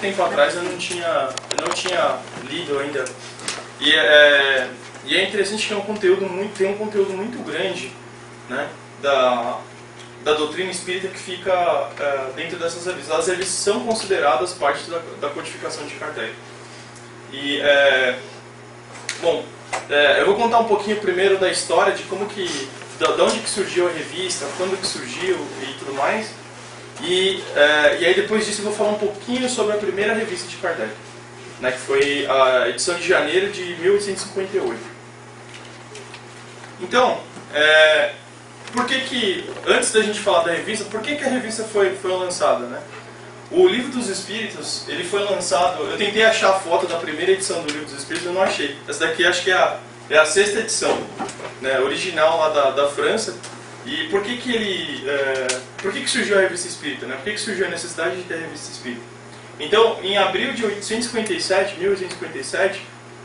tempo atrás eu não tinha lido ainda. E é interessante que tem um conteúdo muito grande, né, da doutrina espírita que fica dentro dessas revistas. As revistas são consideradas parte da codificação de Kardec. E, eu vou contar um pouquinho primeiro da história de como que, de onde que surgiu a revista, quando que surgiu e tudo mais. E aí depois disso eu vou falar um pouquinho sobre a primeira revista de Kardec, né, que foi a edição de janeiro de 1858. Então, por que, antes da gente falar da revista, por que a revista foi lançada, né? O Livro dos Espíritos, ele foi lançado, eu tentei achar a foto da primeira edição do Livro dos Espíritos, eu não achei. Essa daqui acho que é a sexta edição, né, original lá da França. E por que surgiu a revista espírita, né? Por que surgiu a necessidade de ter a revista espírita? Então, em abril de 1857,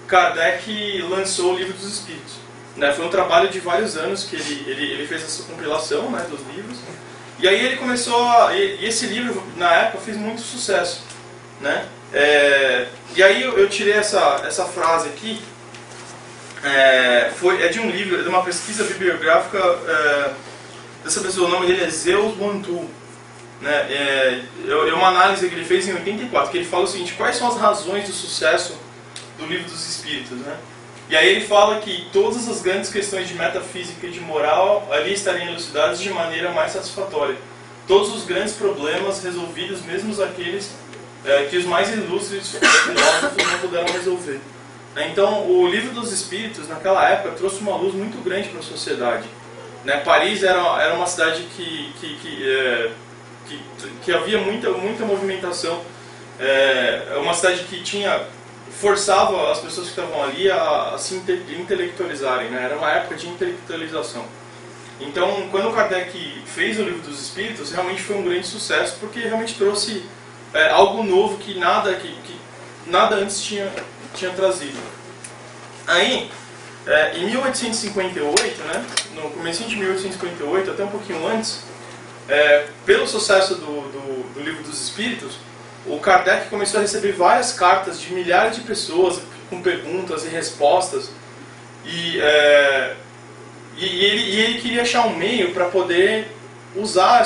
Kardec lançou o Livro dos Espíritos, né? Foi um trabalho de vários anos que ele fez essa compilação, né, dos livros. E aí ele começou e esse livro, na época, fez muito sucesso, né? E aí eu tirei essa frase aqui, é de um livro, de uma pesquisa bibliográfica dessa pessoa, o nome dele é Zeus Wantu, né? É uma análise que ele fez em 84, que ele fala o seguinte: quais são as razões do sucesso do Livro dos Espíritos, né? E aí ele fala que todas as grandes questões de metafísica e de moral ali estariam elucidadas de maneira mais satisfatória. Todos os grandes problemas resolvidos, mesmo aqueles que os mais ilustres filósofos não puderam resolver. Então, o Livro dos Espíritos, naquela época, trouxe uma luz muito grande para a sociedade, né? Paris era uma cidade que havia muita movimentação, uma cidade que forçava as pessoas que estavam ali a se intelectualizarem, né? Era uma época de intelectualização. Então, quando Kardec fez o Livro dos Espíritos, realmente foi um grande sucesso, porque realmente trouxe algo novo que nada antes tinha trazido. Aí, em 1858, né, no começo de 1858, até um pouquinho antes, pelo sucesso do Livro dos Espíritos, o Kardec começou a receber várias cartas de milhares de pessoas com perguntas e respostas, e ele queria achar um meio para poder usar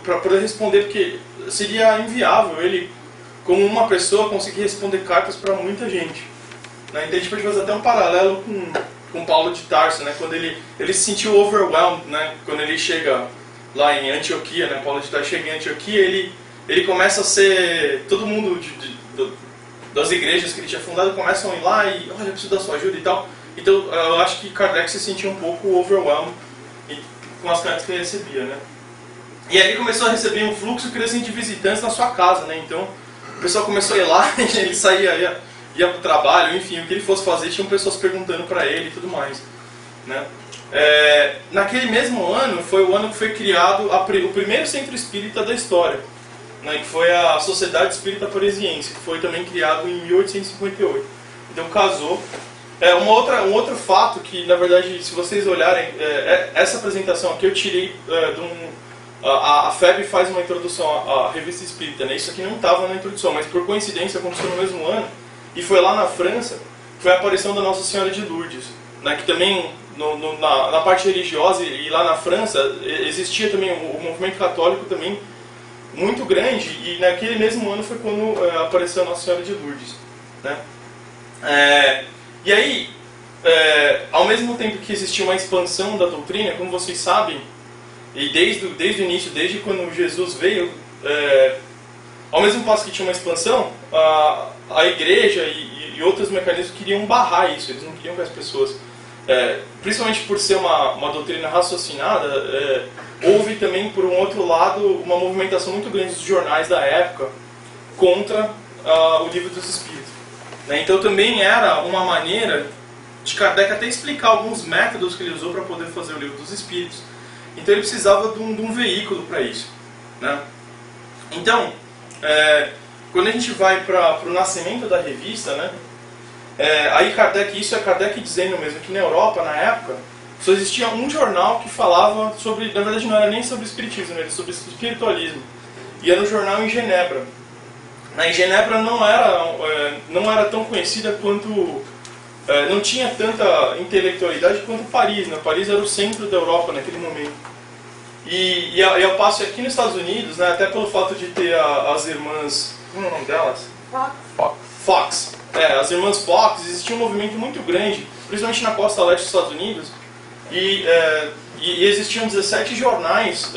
para poder responder, porque seria inviável ele, como uma pessoa, conseguir responder cartas para muita gente, né? Então a gente pode fazer até um paralelo com Paulo de Tarso, né? Quando ele se sentiu overwhelmed, né? Quando ele chega lá em Antioquia, né? Paulo de Tarso chega em Antioquia, ele começa a ser... Todo mundo das igrejas que ele tinha fundado começam a ir lá e... Olha, eu preciso da sua ajuda e tal. Então eu acho que Kardec se sentia um pouco overwhelmed com as cartas que ele recebia, né? E aí ele começou a receber um fluxo crescente de visitantes na sua casa, né? Então o pessoal começou a ir lá, ele saía, ia para o trabalho, enfim, o que ele fosse fazer, tinham pessoas perguntando para ele e tudo mais, né? Naquele mesmo ano, foi o ano que foi criado o primeiro centro espírita da história, né? Que foi a Sociedade Espírita Parisiense, que foi também criado em 1858. Então casou. Um outro fato que, na verdade, se vocês olharem, essa apresentação aqui eu tirei a FEB faz uma introdução à revista espírita, né? Isso aqui não estava na introdução, mas por coincidência aconteceu no mesmo ano, e foi lá na França, foi a aparição da Nossa Senhora de Lourdes, né? Que também, na parte religiosa, e lá na França, existia também o movimento católico também muito grande, e naquele mesmo ano foi quando apareceu a Nossa Senhora de Lourdes, né? E aí, ao mesmo tempo que existia uma expansão da doutrina, como vocês sabem, e desde o início, desde quando Jesus veio, ao mesmo passo que tinha uma expansão, a igreja e outros mecanismos queriam barrar isso, eles não queriam que as pessoas, principalmente por ser uma doutrina raciocinada, houve também, por um outro lado, uma movimentação muito grande dos jornais da época contra o Livro dos Espíritos, né? Então também era uma maneira de Kardec até explicar alguns métodos que ele usou para poder fazer o Livro dos Espíritos. Então ele precisava de um veículo para isso, né? Então, quando a gente vai para o nascimento da revista, né? Aí Kardec, isso é Kardec dizendo mesmo que na Europa, na época, só existia um jornal que falava sobre, na verdade não era nem sobre espiritismo, era sobre espiritualismo. E era um jornal em Genebra. Em Genebra não era tão conhecida quanto... não tinha tanta intelectualidade quanto Paris, né? Paris era o centro da Europa naquele momento. E ao passo aqui nos Estados Unidos, né, até pelo fato de ter as irmãs... Como é o nome delas? Fox. As irmãs Fox, existia um movimento muito grande, principalmente na costa leste dos Estados Unidos, e existiam 17 jornais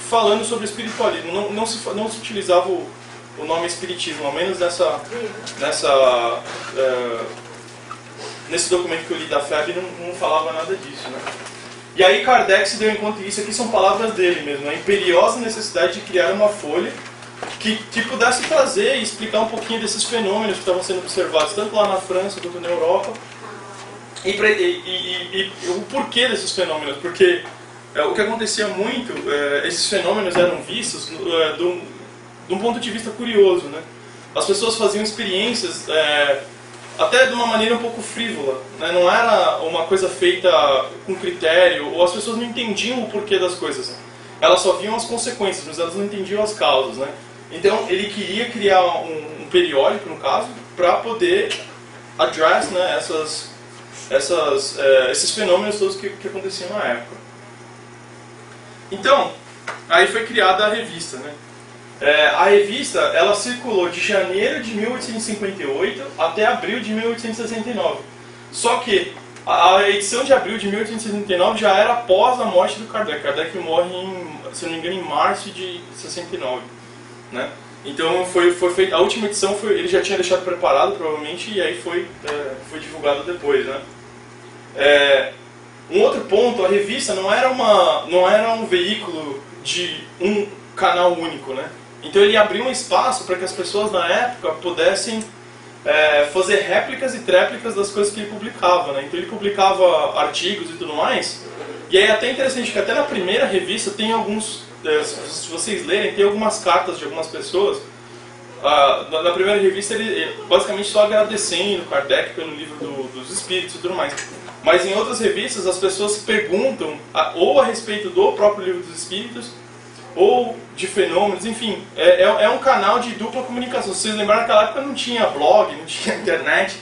falando sobre espiritualismo. Não se utilizava o nome espiritismo, ao menos nesse documento que eu li da FEB não falava nada disso, né? E aí Kardec se deu em conta, isso aqui são palavras dele mesmo, a imperiosa necessidade de criar uma folha que pudesse trazer e explicar um pouquinho desses fenômenos que estavam sendo observados tanto lá na França quanto na Europa e o porquê desses fenômenos, porque o que acontecia muito, esses fenômenos eram vistos de um ponto de vista curioso, né? As pessoas faziam experiências até de uma maneira um pouco frívola, né? Não era uma coisa feita com critério, ou as pessoas não entendiam o porquê das coisas. Elas só viam as consequências, mas elas não entendiam as causas, né? Então ele queria criar um periódico, no caso, para poder address, né, esses fenômenos todos que aconteciam na época. Então, aí foi criada a revista, né? A revista, ela circulou de janeiro de 1858 até abril de 1869. Só que a edição de abril de 1869 já era após a morte do Kardec. Kardec morre, se não me engano, em março de 69, né? Então foi feita a última edição, ele já tinha deixado preparado provavelmente, e aí foi divulgado depois, né? Um outro ponto, a revista não era um veículo de um canal único, né? Então ele abriu um espaço para que as pessoas na época pudessem fazer réplicas e tréplicas das coisas que ele publicava, né? Então ele publicava artigos e tudo mais, e aí é até interessante que até na primeira revista tem alguns, se vocês lerem, tem algumas cartas de algumas pessoas. Na primeira revista ele basicamente só agradecendo Kardec pelo livro dos Espíritos e tudo mais. Mas em outras revistas as pessoas perguntam ou a respeito do próprio livro dos Espíritos, ou de fenômenos, enfim, é um canal de dupla comunicação. Se vocês lembrarem, naquela época não tinha blog, não tinha internet,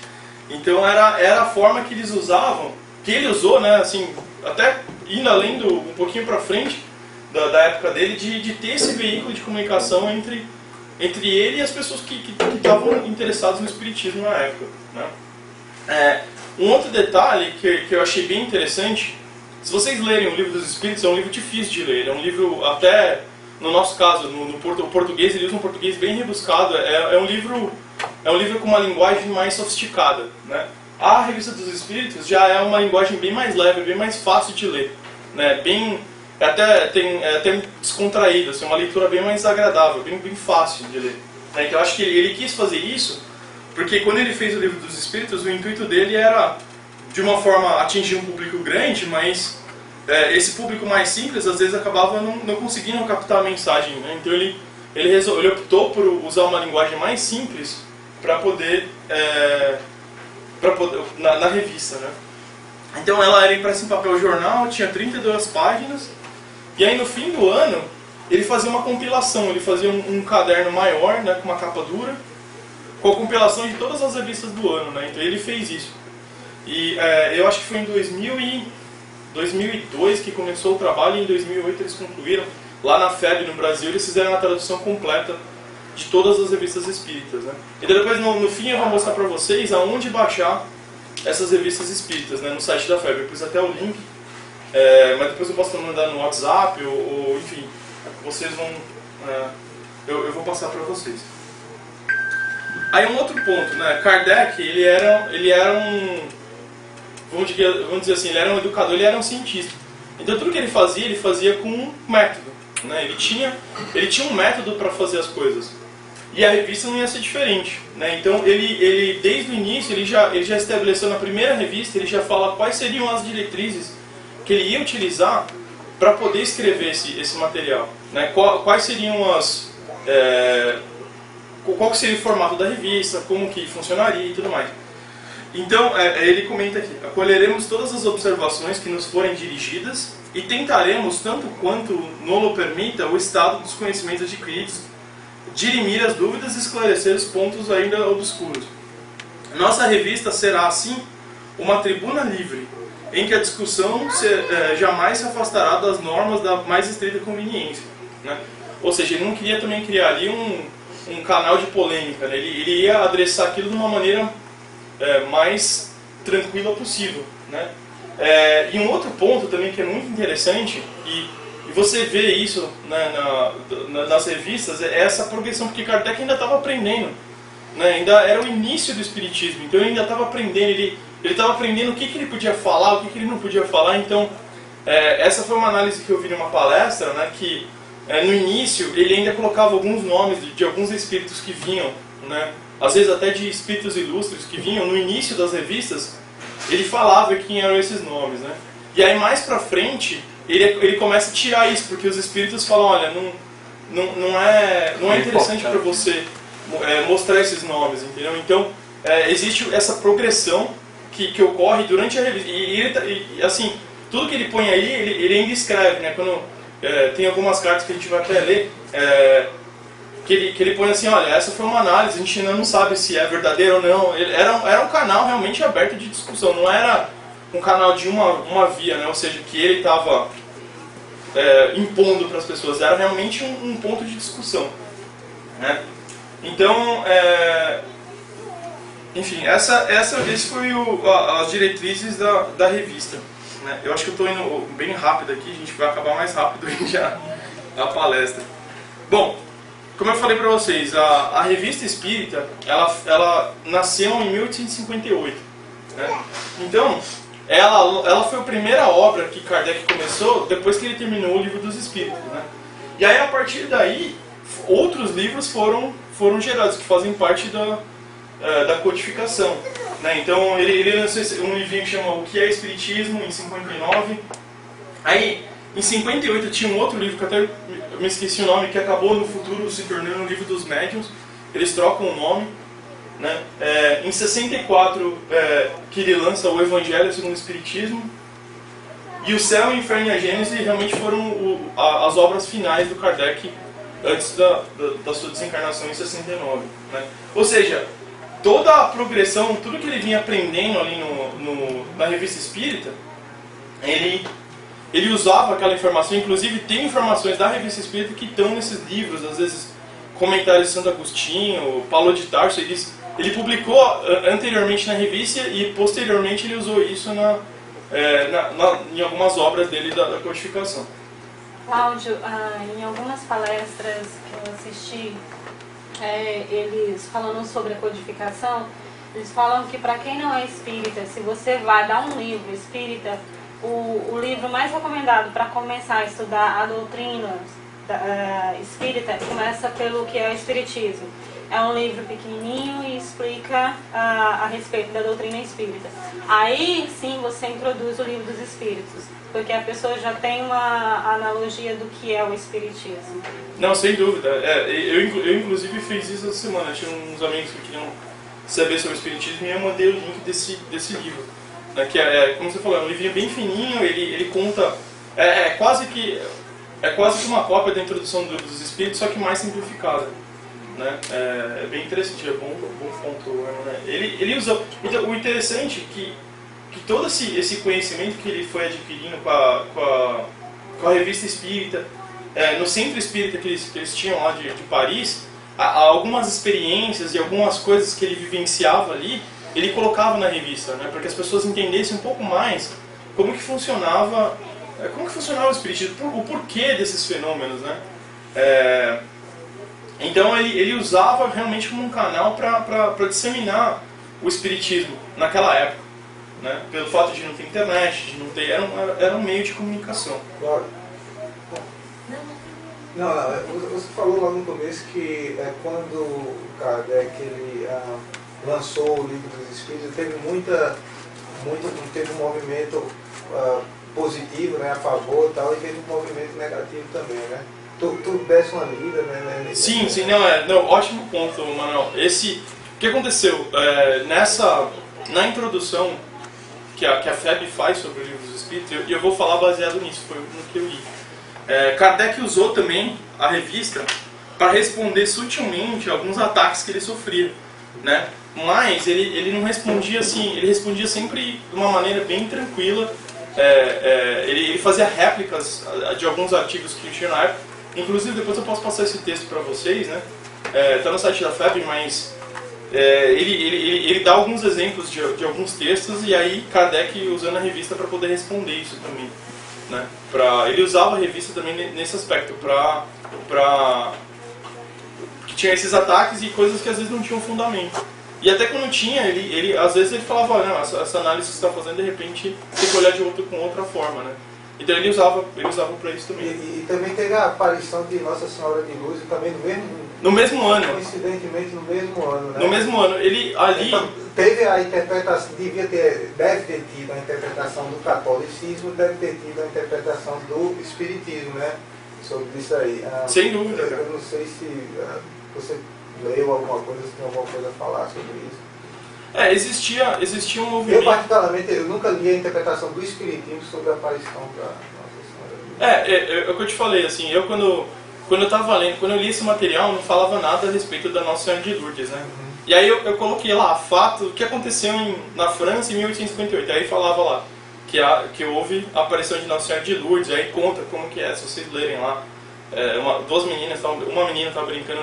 então era a forma que eles usavam, que ele usou, né, assim, até indo além um pouquinho para frente da época dele, de ter esse veículo de comunicação entre ele e as pessoas que estavam interessadas no espiritismo na época, né? Um outro detalhe que eu achei bem interessante, se vocês lerem o Livro dos Espíritos, é um livro difícil de ler, é um livro, até no nosso caso, o português, ele usa um português bem rebuscado, é um livro com uma linguagem mais sofisticada, né? A Revista dos Espíritos já é uma linguagem bem mais leve, bem mais fácil de ler, né? Até descontraída, assim, uma leitura bem mais agradável, bem fácil de ler, né? Então eu acho que ele quis fazer isso, porque quando ele fez o Livro dos Espíritos, o intuito dele era, de uma forma, atingir um público grande, mas esse público mais simples, às vezes, acabava não conseguindo captar a mensagem, né? Então ele optou por usar uma linguagem mais simples para poder na revista, né? Então ela era impressa em papel jornal, tinha 32 páginas, e aí no fim do ano ele fazia uma compilação, ele fazia um caderno maior, né, com uma capa dura, com a compilação de todas as revistas do ano, né? Então ele fez isso. E eu acho que foi em 2002 que começou o trabalho, e em 2008 eles concluíram. Lá na FEB, no Brasil, eles fizeram a tradução completa de todas as revistas espíritas, né? Então depois, no fim, eu vou mostrar para vocês aonde baixar essas revistas espíritas, né, no site da FEB. Eu pus até o link, mas depois eu posso mandar no WhatsApp, ou enfim, vocês vão... eu vou passar para vocês. Aí um outro ponto, né? Kardec, ele era um... Vamos dizer assim, ele era um educador, ele era um cientista. Então tudo que ele fazia com um método, né? Ele tinha um método para fazer as coisas. E a revista não ia ser diferente, né? Então ele desde o início, ele já estabeleceu na primeira revista, ele já fala quais seriam as diretrizes que ele ia utilizar para poder escrever esse material, né? Quais seriam qual que seria o formato da revista, como que funcionaria e tudo mais. Então, ele comenta aqui: acolheremos todas as observações que nos forem dirigidas e tentaremos, tanto quanto nos permita, o estado dos conhecimentos adquiridos dirimir as dúvidas e esclarecer os pontos ainda obscuros. Nossa revista será, assim, uma tribuna livre, em que a discussão jamais se afastará das normas da mais estrita conveniência, né? Ou seja, ele não queria também criar ali um canal de polêmica, né? Ele ia adressar aquilo de uma maneira mais tranquila possível, né? E um outro ponto também que é muito interessante, e você vê isso, né, nas revistas, é essa progressão, porque Kardec ainda estava aprendendo, né? Ainda era o início do Espiritismo, então ele ainda estava aprendendo, ele estava aprendendo o que ele podia falar, o que ele não podia falar. Então essa foi uma análise que eu vi numa palestra, né, que no início ele ainda colocava alguns nomes de alguns espíritos que vinham, né, às vezes até de espíritos ilustres que vinham no início das revistas, ele falava quem eram esses nomes, né? E aí mais pra frente ele começa a tirar isso, porque os espíritos falam, olha, não é interessante para você mostrar esses nomes, entendeu? Então existe essa progressão que ocorre durante a revista, e assim, tudo que ele põe aí, ele ainda escreve, né? Quando tem algumas cartas que a gente vai até ler, que ele põe assim, olha, essa foi uma análise, a gente ainda não sabe se é verdadeiro ou não. Era um canal realmente aberto de discussão, não era um canal de uma via, né? Ou seja, que ele estava impondo para as pessoas, era realmente um ponto de discussão, né? Então, enfim, esse foi as diretrizes da revista, né? Eu acho que eu estou indo bem rápido aqui, a gente vai acabar mais rápido já a palestra. Bom, como eu falei para vocês, a Revista Espírita, ela nasceu em 1858, né? Então, ela foi a primeira obra que Kardec começou depois que ele terminou o Livro dos Espíritos, né? E aí, a partir daí, outros livros foram gerados, que fazem parte da codificação, né? Então, ele lançou um livrinho que chama O que é Espiritismo, em 59. Aí, em 58 tinha um outro livro que até me esqueci o nome, que acabou no futuro se tornando o Livro dos Médiuns. Eles trocam o nome, né? Em 64 que ele lança o Evangelho segundo o Espiritismo. E o Céu, o Inferno e a Gênese realmente foram as obras finais do Kardec antes da sua desencarnação em 69, né? Ou seja, toda a progressão, tudo que ele vinha aprendendo ali na Revista Espírita, ele usava aquela informação. Inclusive tem informações da Revista Espírita que estão nesses livros, às vezes comentários de Santo Agostinho, Paulo de Tarso. Ele publicou anteriormente na revista e posteriormente ele usou isso em algumas obras dele da codificação. Cláudio, em algumas palestras que eu assisti, eles falando sobre a codificação, eles falam que para quem não é espírita, se você vai dar um livro espírita, o livro mais recomendado para começar a estudar a doutrina espírita começa pelo que é o Espiritismo. É um livro pequenininho e explica a respeito da doutrina espírita. Aí sim você introduz o Livro dos Espíritos, porque a pessoa já tem uma analogia do que é o Espiritismo. Não, sem dúvida. Eu inclusive fiz isso essa semana. Eu tinha uns amigos que queriam saber sobre o Espiritismo e eu mandei o link desse livro, né, que como você falou, é um livrinho bem fininho. Ele conta, quase que uma cópia da introdução do Livro dos Espíritos, só que mais simplificada, né? É bem interessante, é bom ponto, né? Ele usa. Então, o interessante é que todo esse conhecimento que ele foi adquirindo com a Revista Espírita, no Centro Espírita que eles tinham lá de Paris, algumas experiências e algumas coisas que ele vivenciava ali, ele colocava na revista, né, para que as pessoas entendessem um pouco mais como que funcionava o Espiritismo, o porquê desses fenômenos, né? Então ele usava realmente como um canal para disseminar o Espiritismo naquela época, né? Pelo fato de não ter internet, de não ter, era um meio de comunicação. Claro. Não, você falou lá no começo que quando o Kardec lançou o Livro dos Espíritos, teve teve um movimento positivo, né, a favor e tal, e teve um movimento negativo também, né? Tu desse uma lida, né? Sim, não, ótimo ponto, Manuel. O que aconteceu? Na introdução que a FEB faz sobre o Livro dos Espíritos, e eu vou falar baseado nisso, foi no que eu li. Kardec usou também a revista para responder sutilmente alguns ataques que ele sofria, né? Mas ele não respondia assim, ele respondia sempre de uma maneira bem tranquila. Ele fazia réplicas de alguns artigos que tinha na época. Inclusive, depois eu posso passar esse texto para vocês, né? Tá no site da FEB, mas ele dá alguns exemplos de alguns textos, e aí Kardec usando a revista para poder responder isso também, né? Ele usava a revista também nesse aspecto, que tinha esses ataques e coisas que às vezes não tinham fundamento. E até quando tinha, às vezes ele falava, não, essa análise que você está fazendo, de repente, tem que olhar com outra forma, né? Então ele usava para isso também. E também teve a aparição de Nossa Senhora de Luz, também no mesmo ano. Coincidentemente no mesmo ano, né? No mesmo ano. Ele ali... Então, teve a interpretação, deve ter tido a interpretação do catolicismo, deve ter tido a interpretação do espiritismo, né? Sobre isso aí. Sem dúvida. Eu não sei se você leu alguma coisa, se tem alguma coisa a falar sobre isso. Existia um movimento... Eu, particularmente, eu nunca li a interpretação do espiritismo sobre a aparição da Nossa Senhora. É o que eu te falei, assim, quando eu estava lendo, quando eu li esse material, não falava nada a respeito da Nossa Senhora de Lourdes, né? E aí eu coloquei lá, fato, o que aconteceu na França em 1858, aí falava lá que houve a aparição de Nossa Senhora de Lourdes, aí conta como que é, se vocês lerem lá, duas meninas, uma menina estava brincando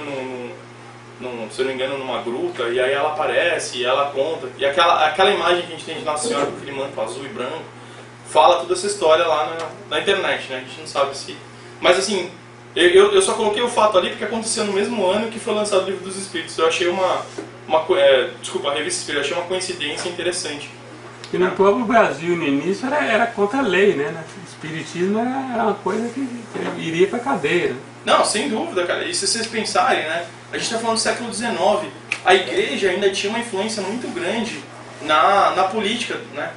se eu não me engano, numa gruta, e aí ela aparece, e ela conta, e aquela imagem que a gente tem de Nossa Senhora com aquele manto azul e branco, fala toda essa história lá na internet, né? A gente não sabe se... Mas assim, eu só coloquei o fato ali porque aconteceu no mesmo ano que foi lançado o Livro dos Espíritos. Eu achei desculpa, a Revista Espírita, eu achei uma coincidência interessante. E no próprio Brasil, no início, era contra a lei, né? O espiritismo era uma coisa que iria para a cadeia. Não, sem dúvida, cara. E se vocês pensarem, né? A gente está falando do século XIX. A igreja ainda tinha uma influência muito grande na política, né?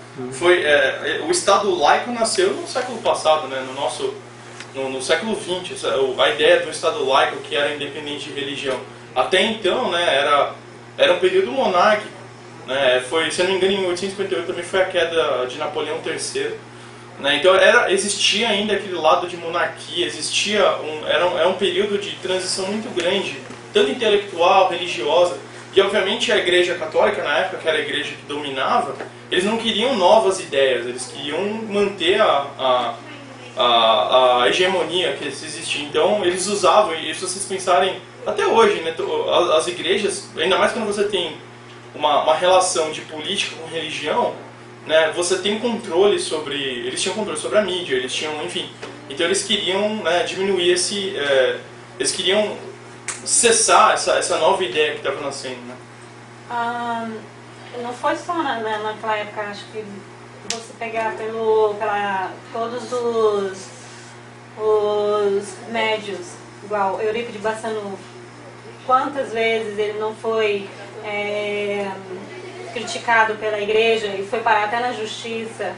O Estado laico nasceu no século passado, né? No século XX. A ideia do Estado laico, que era independente de religião. Até então, né? Era um período monárquico. Né? Se eu não me engano, em 1858 também foi a queda de Napoleão III. Né? Então existia ainda aquele lado de monarquia, era um período de transição muito grande, tanto intelectual, religiosa, e obviamente a Igreja Católica, na época, que era a igreja que dominava, eles não queriam novas ideias, eles queriam manter a hegemonia que existia. Então eles usavam, e se vocês pensarem, até hoje, né, as igrejas, ainda mais quando você tem uma relação de política com religião, né, você tem controle eles tinham controle sobre a mídia, eles tinham, enfim, então eles queriam, né, diminuir eles queriam cessar essa nova ideia que estava nascendo, né? Não foi só naquela época, acho que você pegar todos os médios, igual Eurico de Barçanufo, quantas vezes ele não foi criticado pela igreja e foi parar até na justiça.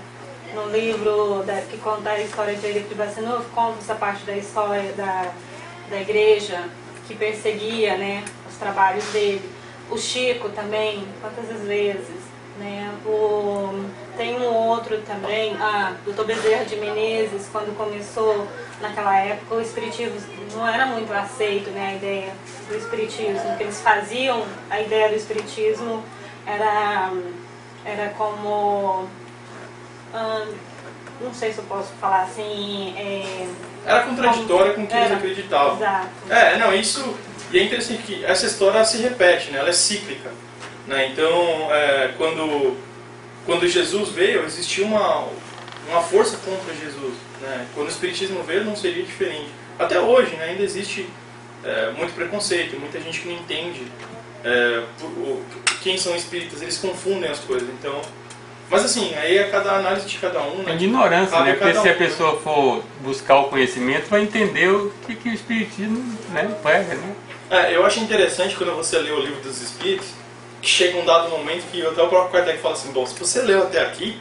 No livro que conta a história de Eurico de Barçanufo, conta essa parte da história da igreja que perseguia, né, os trabalhos dele. O Chico também, quantas vezes, né? Tem um outro também, Dr. Bezerra de Menezes, quando começou naquela época, o espiritismo não era muito aceito, né, a ideia do espiritismo, que eles faziam, a ideia do espiritismo era como, não sei se eu posso falar assim, era contraditória com o que eles acreditavam. Exato. E é interessante que essa história se repete, né? Ela é cíclica, né? Então, quando Jesus veio, existia uma força contra Jesus, né? Quando o Espiritismo veio, não seria diferente. Até hoje, né, ainda existe muito preconceito, muita gente que não entende quem são espíritas, eles confundem as coisas. Então, mas assim, aí é cada análise de cada um, né? É ignorância, né? Porque se a pessoa for buscar o conhecimento, vai entender o que o espiritismo, né, prega, né? Eu acho interessante quando você lê o Livro dos Espíritos, que chega um dado momento que até o próprio Kardec fala assim, bom, se você leu até aqui,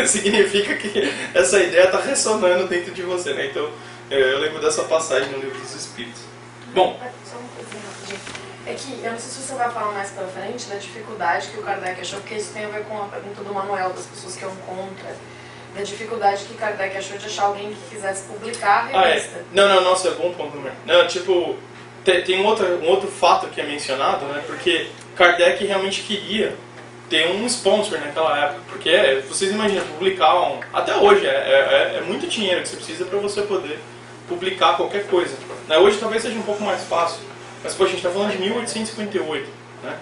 significa que essa ideia está ressonando dentro de você, né? Então, eu lembro dessa passagem no Livro dos Espíritos. Bom, só uma coisinha rapidinho. É que, eu não sei se você vai falar mais pra frente da dificuldade que o Kardec achou, porque isso tem a ver com a pergunta do Manuel, das pessoas que iam contra, da dificuldade que Kardec achou de achar alguém que quisesse publicar a revista. Não, nossa, é bom ponto também. Não, tipo, tem um outro fato que é mencionado, né? Porque Kardec realmente queria ter um sponsor naquela época, porque vocês imaginam, publicar até hoje é muito dinheiro que você precisa para você poder publicar qualquer coisa, né? Hoje talvez seja um pouco mais fácil, mas poxa, a gente está falando de 1858, né?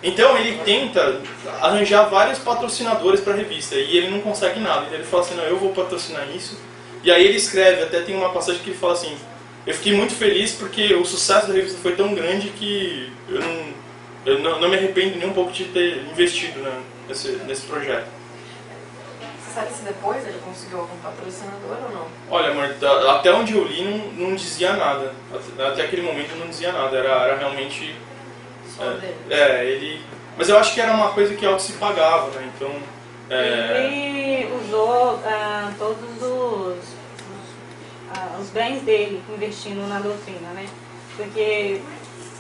Então ele tenta arranjar vários patrocinadores para a revista e ele não consegue nada, então ele fala assim, não, eu vou patrocinar isso, e aí ele escreve, até tem uma passagem que ele fala assim, eu fiquei muito feliz porque o sucesso da revista foi tão grande que eu não me arrependo nem um pouco de ter investido, né, nesse projeto. Você sabe se depois ele conseguiu algum patrocinador ou não? Olha, amor, até onde eu li não dizia nada. Até aquele momento não dizia nada. Era realmente... Só dele. Ele... Mas eu acho que era uma coisa que auto se pagava, né? Então... Ele usou todos os bens dele investindo na doutrina, né? Porque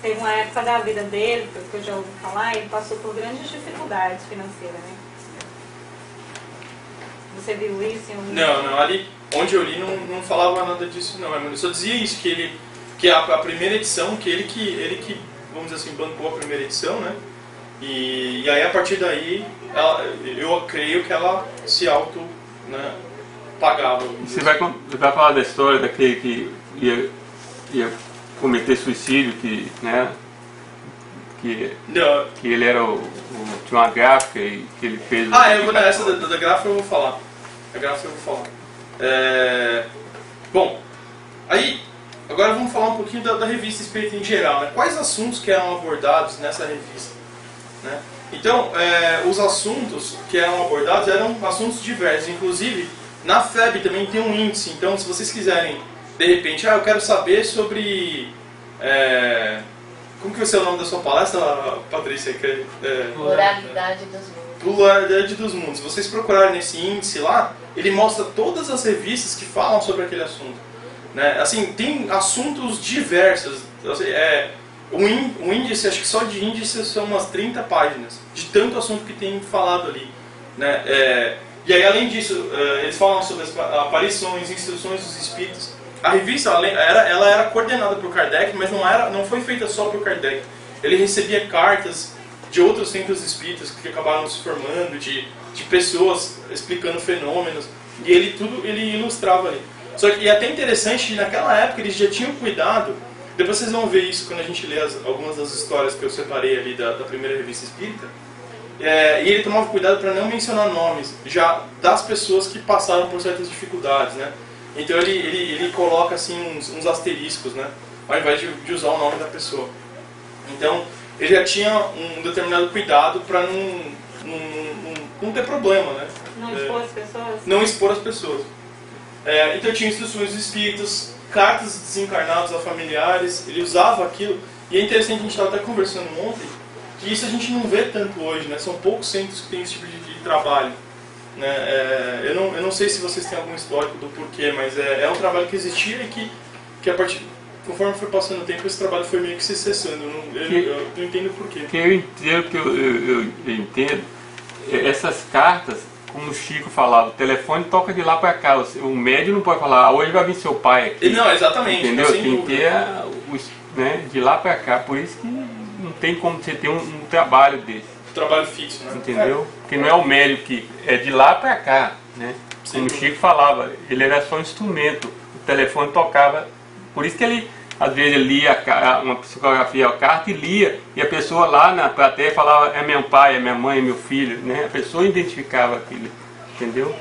teve uma época da vida dele, que eu já ouvi falar, ele passou por grandes dificuldades financeiras, né? Você viu isso? Não, ali onde eu li não falava nada disso não, eu só dizia isso, que a primeira edição, que ele que, vamos dizer assim, bancou a primeira edição, né? E aí a partir daí, eu creio que ela se auto, né, pagava. Você vai falar da história daquele que ia cometer suicídio, que ele era tinha uma gráfica e que ele fez... Essa da gráfica eu vou falar. A gráfica eu vou falar. Bom, aí, agora vamos falar um pouquinho da revista Espírita em geral, né? Quais assuntos que eram abordados nessa revista, né? Então, os assuntos que eram abordados eram assuntos diversos, inclusive na FEB também tem um índice, então se vocês quiserem, de repente, eu quero saber sobre... como que vai ser o nome da sua palestra, Patrícia? Pluralidade dos mundos. Pluralidade dos mundos. Se vocês procurarem nesse índice lá, ele mostra todas as revistas que falam sobre aquele assunto, né? Assim, tem assuntos diversos. O índice, acho que só de índice são umas 30 páginas, de tanto assunto que tem falado ali, né? E aí, além disso, eles falam sobre as aparições, instruções dos espíritos. A revista ela era coordenada por Kardec, mas não foi feita só por Kardec. Ele recebia cartas de outros centros espíritas que acabaram se formando, de pessoas explicando fenômenos, e ele ilustrava ali. Só que é até interessante que naquela época eles já tinham cuidado, depois vocês vão ver isso quando a gente lê algumas das histórias que eu separei ali da primeira revista espírita, e ele tomava cuidado para não mencionar nomes já das pessoas que passaram por certas dificuldades, né? Então ele coloca assim uns asteriscos, né, ao invés de usar o nome da pessoa. Então ele já tinha um determinado cuidado para não ter problema, né? Não expor as pessoas? Não expor as pessoas. Então tinha instruções dos espíritos, cartas de desencarnados a familiares, ele usava aquilo. E é interessante, a gente estava até conversando ontem, que isso a gente não vê tanto hoje, né? São poucos centros que têm esse tipo de trabalho, né? Eu não sei se vocês têm algum histórico do porquê, mas é um trabalho que existia e que a partir, conforme foi passando o tempo, esse trabalho foi meio que se cessando. Eu não entendo porquê. Eu entendo, essas cartas, como o Chico falava, o telefone toca de lá para cá, o médium não pode falar, hoje vai vir seu pai aqui. Não, exatamente. Entendeu? Tem que ter de lá para cá, por isso que não tem como você ter um trabalho desse. Trabalho fixo, né? Entendeu? Porque não é o médium que é de lá para cá, né? Como o Chico falava, ele era só um instrumento, o telefone tocava, por isso que ele, às vezes, ele lia uma psicografia, a carta e lia, e a pessoa lá na plateia falava, é meu pai, é minha mãe, é meu filho, né? A pessoa identificava aquilo, entendeu?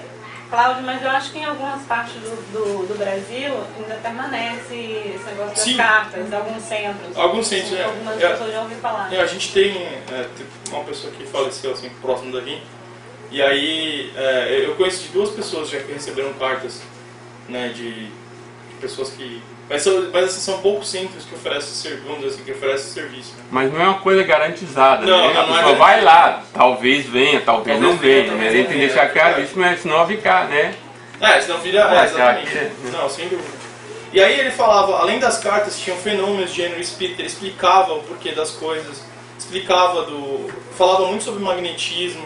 Cláudio, mas eu acho que em algumas partes do Brasil ainda permanece esse negócio das cartas, alguns centros. Alguns centros, algumas pessoas já ouviram falar. A gente tem uma pessoa que faleceu assim, próximo daqui, e aí eu conheço de 2 pessoas já que receberam cartas, né, de pessoas que... Mas são poucos centros que oferecem, vamos dizer assim, que oferecem serviço. Né? Mas não é uma coisa garantizada, não, né? Não, a pessoa vai lá, talvez venha, talvez não venha, né? Tem que deixar claro isso, mas senão ficar, né? Senão vira, exatamente. Não, sem dúvida. E aí ele falava, além das cartas, tinham fenômenos de gênero espírita, ele explicava o porquê das coisas, falava muito sobre magnetismo,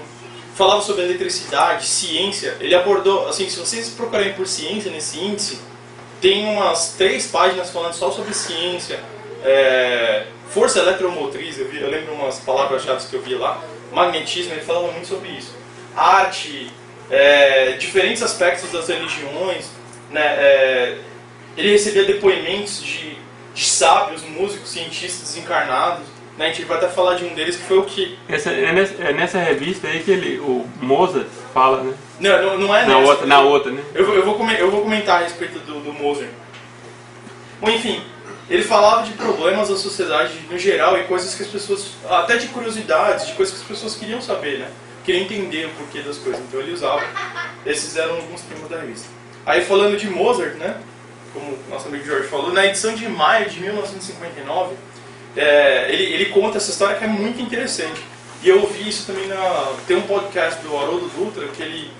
falava sobre eletricidade, ciência. Ele abordou, assim, se vocês procurarem por ciência nesse índice, tem umas 3 páginas falando só sobre ciência, força eletromotriz, eu lembro umas palavras-chave que eu vi lá, magnetismo, ele falava muito sobre isso. Arte, diferentes aspectos das religiões, né? Ele recebia depoimentos de sábios, músicos, cientistas desencarnados, né? A gente vai até falar de um deles que foi o que... É nessa revista aí que o Mozart fala, né? Não é nessa. Na outra, né? Eu vou comentar a respeito do Mozart. Bom, enfim, ele falava de problemas da sociedade no geral e coisas que as pessoas, até de curiosidades, de coisas que as pessoas queriam saber, né? Queriam entender o porquê das coisas. Então ele usava, esses eram alguns temas da revista. Aí falando de Mozart, né? Como nosso amigo Jorge falou, na edição de maio de 1959, ele conta essa história que é muito interessante. E eu ouvi isso também tem um podcast do Haroldo Dutra, que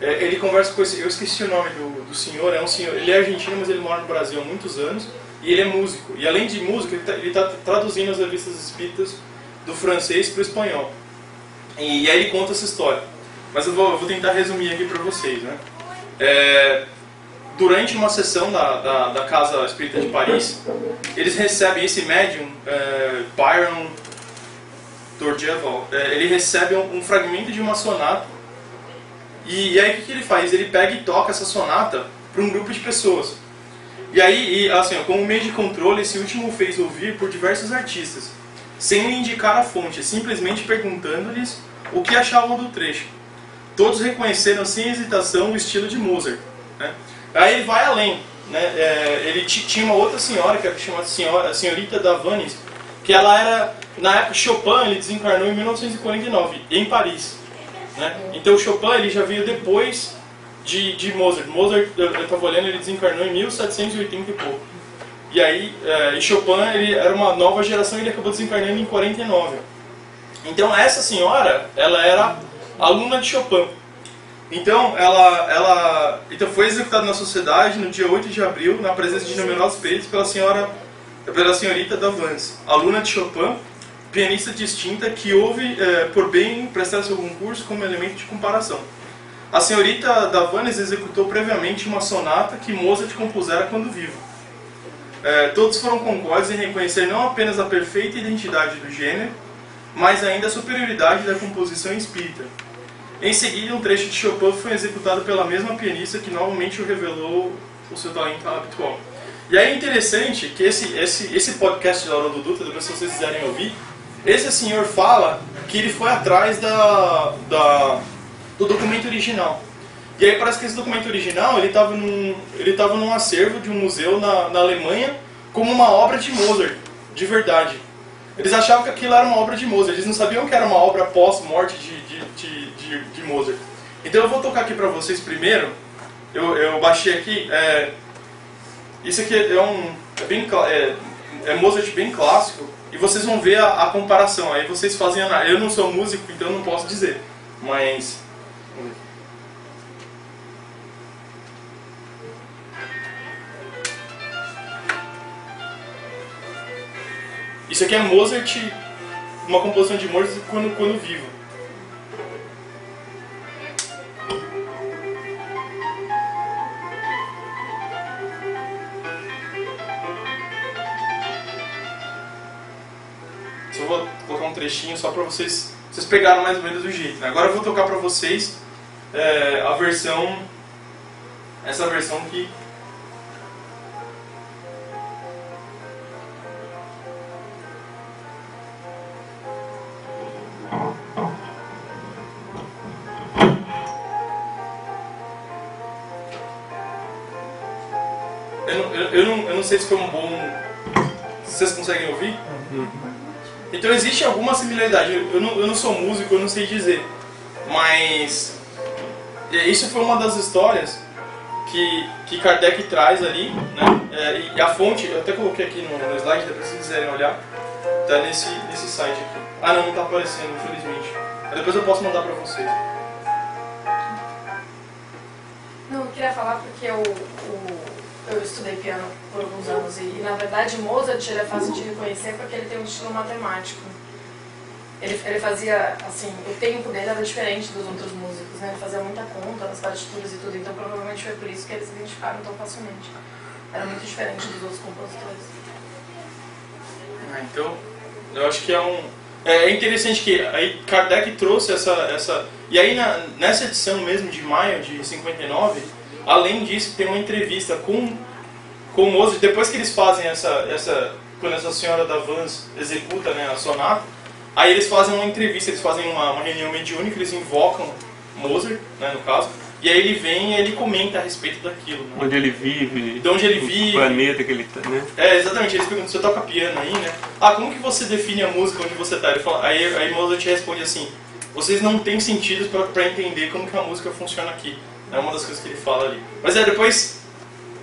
ele conversa com esse... Eu esqueci o nome do senhor, é um senhor, ele é argentino, mas ele mora no Brasil há muitos anos, e ele é músico. E além de músico, ele está traduzindo as revistas espíritas do francês para o espanhol. E aí ele conta essa história. Mas eu vou tentar resumir aqui para vocês, né? Durante uma sessão da Casa Espírita de Paris, eles recebem esse médium, Byron Dorjeval, ele recebe um fragmento de uma sonata, e aí o que ele faz? Ele pega e toca essa sonata para um grupo de pessoas. E aí, assim, como meio de controle, esse último fez ouvir por diversos artistas, sem lhe indicar a fonte, simplesmente perguntando-lhes o que achavam do trecho. Todos reconheceram sem hesitação o estilo de Mozart, né? Aí ele vai além, né? Ele tinha uma outra senhora, que é chamada Senhorita Davanes, que ela era, na época, Chopin, ele desencarnou em 1949, em Paris, né? Então o Chopin ele já veio depois de Mozart. Mozart, eu estava olhando, ele desencarnou em 1780 e pouco. E aí, e Chopin ele era uma nova geração e ele acabou desencarnando em 49. Então essa senhora, ela era aluna de Chopin. Então, então foi executada na sociedade no dia 8 de abril, na presença de numerosos peritos, pela senhorita Davanes, aluna de Chopin, pianista distinta, que houve por bem prestar seu concurso como elemento de comparação. A senhorita Davanes executou previamente uma sonata que Mozart compusera quando vivo. Todos foram concordes em reconhecer não apenas a perfeita identidade do gênero, mas ainda a superioridade da composição espírita. Em seguida, um trecho de Chopin foi executado pela mesma pianista que novamente o revelou o seu talento habitual. E aí é interessante que esse podcast da Haroldo Dutra, depois se vocês quiserem ouvir, esse senhor fala que ele foi atrás do documento original. E aí parece que esse documento original ele estava num acervo de um museu na Alemanha como uma obra de Mozart, de verdade. Eles achavam que aquilo era uma obra de Mozart, eles não sabiam que era uma obra pós-morte de Mozart. Então eu vou tocar aqui para vocês primeiro. Eu baixei aqui. Isso aqui é Mozart bem clássico. E vocês vão ver a comparação. Aí vocês fazem análise. Eu não sou músico, então eu não posso dizer. Mas... vamos ver. Isso aqui é Mozart, uma composição de Mozart quando vivo. Só vou colocar um trechinho só para vocês pegaram mais ou menos do jeito, né? Agora eu vou tocar para vocês essa versão que... Eu não sei se foi um bom... Vocês conseguem ouvir? Então existe alguma similaridade. Eu não sou músico, eu não sei dizer. Mas... isso foi uma das histórias que Kardec traz ali, né? E a fonte, eu até coloquei aqui no slide, depois se vocês quiserem olhar, tá nesse site aqui. Ah, não tá aparecendo, infelizmente. Mas depois eu posso mandar pra vocês. Não, eu queria falar porque eu estudei piano por alguns anos e na verdade Mozart ele é fácil de reconhecer porque ele tem um estilo matemático. Ele fazia, assim, o tempo dele era diferente dos outros músicos, né? Ele fazia muita conta nas partituras e tudo, então provavelmente foi por isso que eles identificaram tão facilmente. Era muito diferente dos outros compositores. Então, eu acho que é interessante que aí Kardec trouxe essa... E aí, nessa edição mesmo de maio de 59, além disso, tem uma entrevista com o Mozart. Depois que eles fazem quando essa senhora da Vans executa, né, a sonata, aí eles fazem uma entrevista, eles fazem uma reunião mediúnica, eles invocam Mozart, né, no caso, e aí ele vem e ele comenta a respeito daquilo. Né? Onde ele vive, de onde ele vive, o planeta que ele está, né? Exatamente, eles perguntam, você toca piano aí, né? Como que você define a música onde você está? Ele fala, aí Mozart responde assim, vocês não têm sentidos para entender como que a música funciona aqui. É uma das coisas que ele fala ali. Mas depois,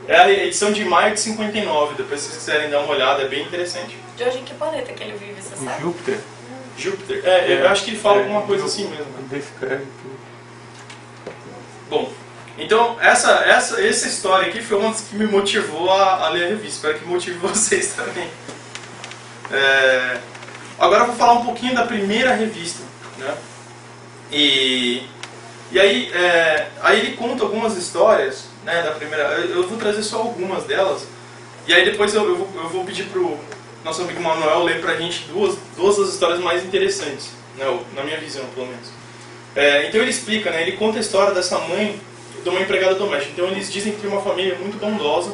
é a edição de maio de 59, depois se vocês quiserem dar uma olhada, é bem interessante. De hoje em que planeta que ele vive, você sabe? Júpiter. Júpiter, eu acho que ele fala alguma coisa assim mesmo. Descreve tudo. Bom, então essa história aqui foi uma das que me motivou a ler a revista. Espero que motive vocês também. Agora eu vou falar um pouquinho da primeira revista, né? E aí ele conta algumas histórias, né, da primeira. Eu vou trazer só algumas delas. E aí depois eu vou pedir pro nosso amigo Manuel ler pra gente duas das histórias mais interessantes, né, na minha visão, pelo menos. Então ele explica, né, ele conta a história dessa mãe, de uma empregada doméstica. Então eles dizem que tem uma família muito bondosa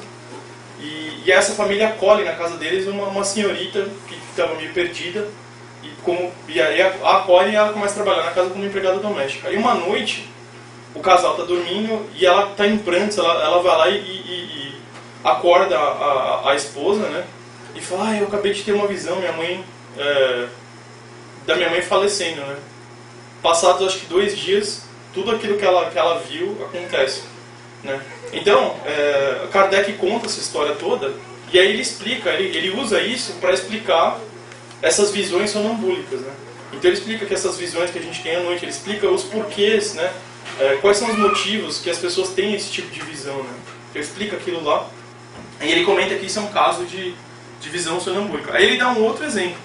e essa família acolhe na casa deles uma senhorita que estava meio perdida e aí a acolhe e ela começa a trabalhar na casa como empregada doméstica. Aí uma noite o casal está dormindo e ela está em prantos, ela vai lá e acorda a esposa, né, e fala, eu acabei de ter uma visão, da minha mãe falecendo, né. Passados acho que 2 dias, tudo aquilo que ela viu acontece, né? Então, Kardec conta essa história toda e aí ele explica, ele usa isso para explicar essas visões sonambúlicas, né? Então ele explica que essas visões que a gente tem à noite, ele explica os porquês, né? Quais são os motivos que as pessoas têm esse tipo de visão, né? Ele explica aquilo lá e ele comenta que isso é um caso de visão sonambúlica. Aí ele dá um outro exemplo,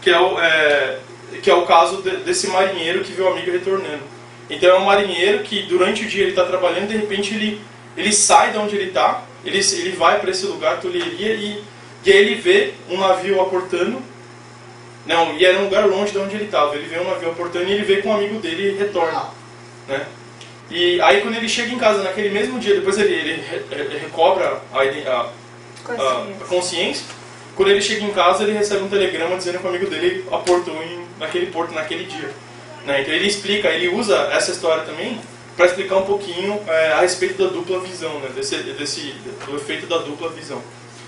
que é o caso desse marinheiro que viu o amigo retornando. Então é um marinheiro que durante o dia ele está trabalhando, de repente ele sai de onde ele está, ele vai para esse lugar, Tulheria, e aí ele vê um navio aportando, não, e era um lugar longe de onde ele estava, ele vê um navio aportando e ele vê que um amigo dele retorna, né? E aí quando ele chega em casa naquele mesmo dia, depois ele recobra a consciência, quando ele chega em casa ele recebe um telegrama dizendo que o amigo dele aportou naquele porto naquele dia. Né? Então ele explica, ele usa essa história também para explicar um pouquinho a respeito da dupla visão, né? Do efeito da dupla visão.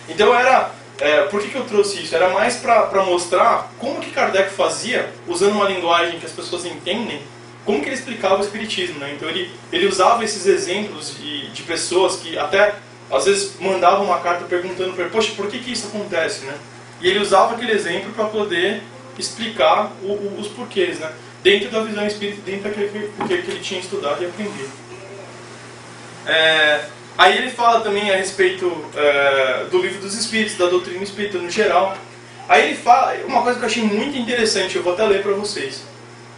Então por que eu trouxe isso? Era mais para mostrar como que Kardec fazia, usando uma linguagem que as pessoas entendem, como que ele explicava o espiritismo. Né? Então ele usava esses exemplos de pessoas que até às vezes mandavam uma carta perguntando para ele, poxa, por que isso acontece? Né? E ele usava aquele exemplo para poder explicar os porquês, né? Dentro da visão espírita, dentro daquilo que ele tinha estudado e aprendido. Aí ele fala também a respeito do Livro dos Espíritos, da doutrina espírita no geral. Aí ele fala uma coisa que eu achei muito interessante, eu vou até ler para vocês.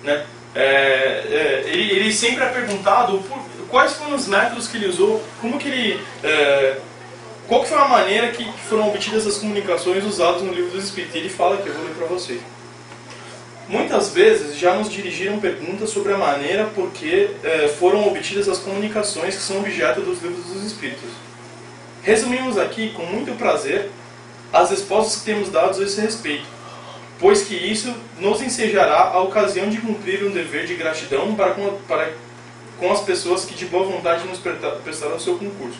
Né? Ele sempre é perguntado quais foram os métodos que ele usou, como que ele... qual que foi a maneira que foram obtidas as comunicações usadas no Livro dos Espíritos. E ele fala aqui, eu vou ler para vocês. Muitas vezes já nos dirigiram perguntas sobre a maneira por que foram obtidas as comunicações que são objeto dos livros dos Espíritos. Resumimos aqui, com muito prazer, as respostas que temos dado a esse respeito, pois que isso nos ensejará a ocasião de cumprir um dever de gratidão para com as pessoas que de boa vontade nos prestaram o seu concurso.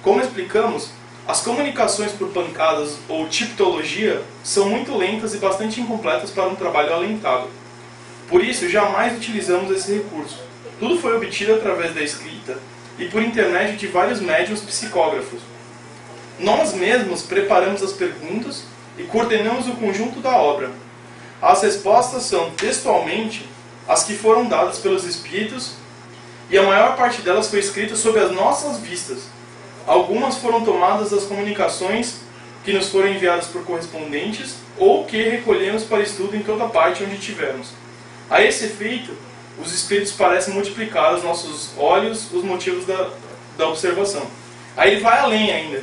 Como explicamos, as comunicações por pancadas ou tipologia são muito lentas e bastante incompletas para um trabalho alentado. Por isso, jamais utilizamos esse recurso. Tudo foi obtido através da escrita e por intermédio de vários médiuns psicógrafos. Nós mesmos preparamos as perguntas e coordenamos o conjunto da obra. As respostas são, textualmente, as que foram dadas pelos espíritos e a maior parte delas foi escrita sob as nossas vistas. Algumas foram tomadas das comunicações que nos foram enviadas por correspondentes ou que recolhemos para estudo em toda parte onde tivermos. A esse efeito, os espíritos parecem multiplicar aos nossos olhos os motivos da observação. Aí ele vai além ainda.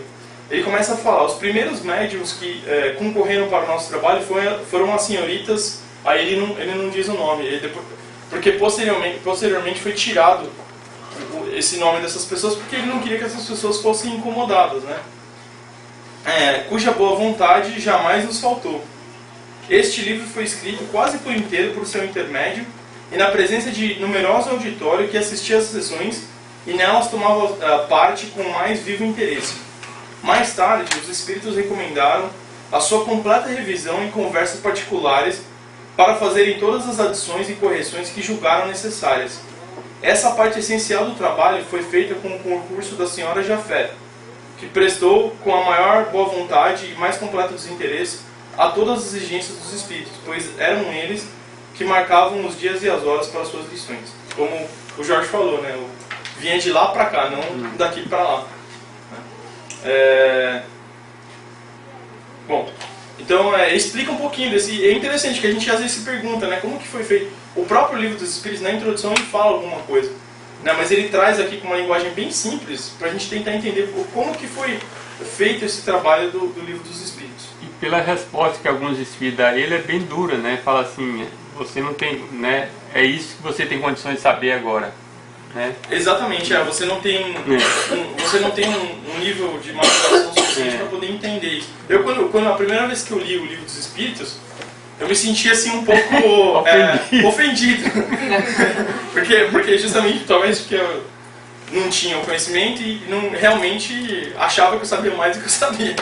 ele começa a falar, os primeiros médiums que concorreram para o nosso trabalho foram as senhoritas, aí ele não diz o nome, porque posteriormente foi tirado esse nome dessas pessoas, porque ele não queria que essas pessoas fossem incomodadas, né? Cuja boa vontade jamais nos faltou. Este livro foi escrito quase por inteiro por seu intermédio e na presença de numeroso auditório que assistia às sessões e nelas tomava parte com mais vivo interesse. Mais tarde, os espíritos recomendaram a sua completa revisão em conversas particulares para fazerem todas as adições e correções que julgaram necessárias. Essa parte essencial do trabalho foi feita com o concurso da senhora Jafé, que prestou com a maior boa vontade e mais completo desinteresse a todas as exigências dos espíritos, pois eram eles que marcavam os dias e as horas para as suas lições. Como o Jorge falou, né? Vinha de lá para cá, não daqui para lá. Bom, então explica um pouquinho desse. É interessante que a gente às vezes se pergunta, né? Como que foi feito? O próprio livro dos Espíritos, na introdução, ele fala alguma coisa, né? Mas ele traz aqui com uma linguagem bem simples para a gente tentar entender como que foi feito esse trabalho do livro dos Espíritos. E pela resposta que alguns espíritos dão a ele é bem dura, né? Fala assim, você não tem, né? É isso que você tem condições de saber agora, né? Exatamente, você não tem um nível de maturação suficiente para poder entender isso. Eu quando a primeira vez que eu li o livro dos Espíritos, eu me senti assim um pouco ofendido. porque justamente talvez porque eu não tinha o conhecimento e não realmente achava que eu sabia mais do que eu sabia.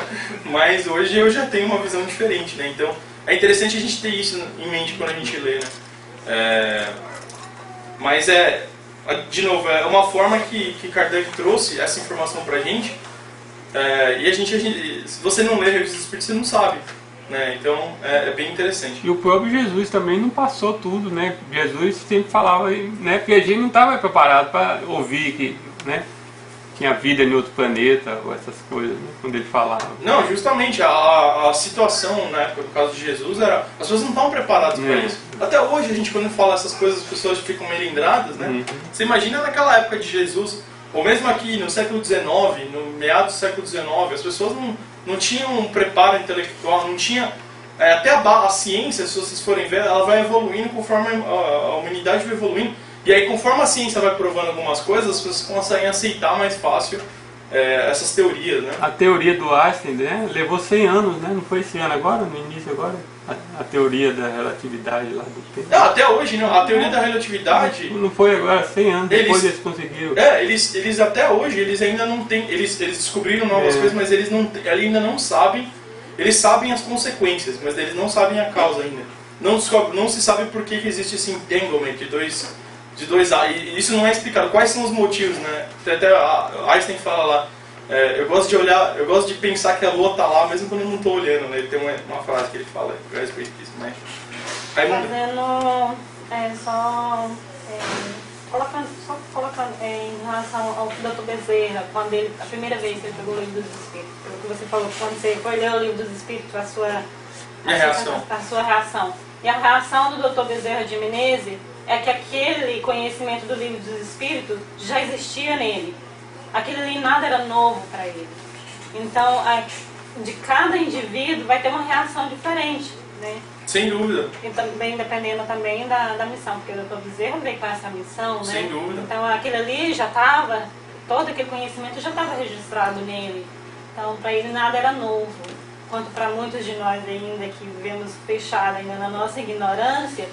Mas hoje eu já tenho uma visão diferente, né? Então é interessante a gente ter isso em mente quando a gente lê, né? Mas de novo, é uma forma que Kardec trouxe essa informação pra gente. E a gente, se você não lê Reis dos Espíritos, você não sabe. Né? Então é bem interessante. E o próprio Jesus também não passou tudo, né? Jesus sempre falava, né? Porque a gente não estava preparado para ouvir que, né? Tinha vida em outro planeta, ou essas coisas, né? Quando ele falava. Não, justamente a situação na época do caso de Jesus era. As pessoas não estavam preparadas para isso. Até hoje a gente, quando fala essas coisas, as pessoas ficam melindradas, né? Você imagina naquela época de Jesus, ou mesmo aqui no século XIX, no meados do século XIX, as pessoas não tinham um preparo intelectual, não tinha. Até a ciência, se vocês forem ver, ela vai evoluindo conforme a humanidade vai evoluindo. E aí, conforme a ciência vai provando algumas coisas, as pessoas conseguem aceitar mais fácil essas teorias, né? A teoria do Einstein, né, levou 100 anos, né? Não foi esse ano agora, no início agora? A teoria da relatividade lá do tempo. Não, até hoje, não. A teoria da relatividade... Não foi agora, 100 anos, depois eles conseguiram. Eles até hoje, eles ainda não têm... Eles descobriram novas coisas, mas eles ainda não sabem... Eles sabem as consequências, mas eles não sabem a causa ainda. Não se sabe por que existe esse entanglement de dois e isso não é explicado. Quais são os motivos, né? Até Einstein fala lá, eu gosto de olhar, eu gosto de pensar que a Lua está lá, mesmo quando eu não estou olhando, né? Ele tem uma frase que ele fala a respeito disso, mas... Colocando em relação ao Dr. Bezerra, quando a primeira vez que ele pegou o livro dos Espíritos, o que você falou, quando você foi ler o livro dos Espíritos, a sua reação. E a reação do Dr. Bezerra de Menezes é que aquele conhecimento do livro dos Espíritos já existia nele. Aquilo ali nada era novo para ele. Então, de cada indivíduo vai ter uma reação diferente, né? Sem dúvida. E também dependendo também da missão, porque o Dr. Bezerra veio com essa missão, né? Sem dúvida. Então, aquilo ali já estava, todo aquele conhecimento já estava registrado nele. Então, para ele nada era novo. Quanto para muitos de nós ainda que vivemos fechados ainda na nossa ignorância,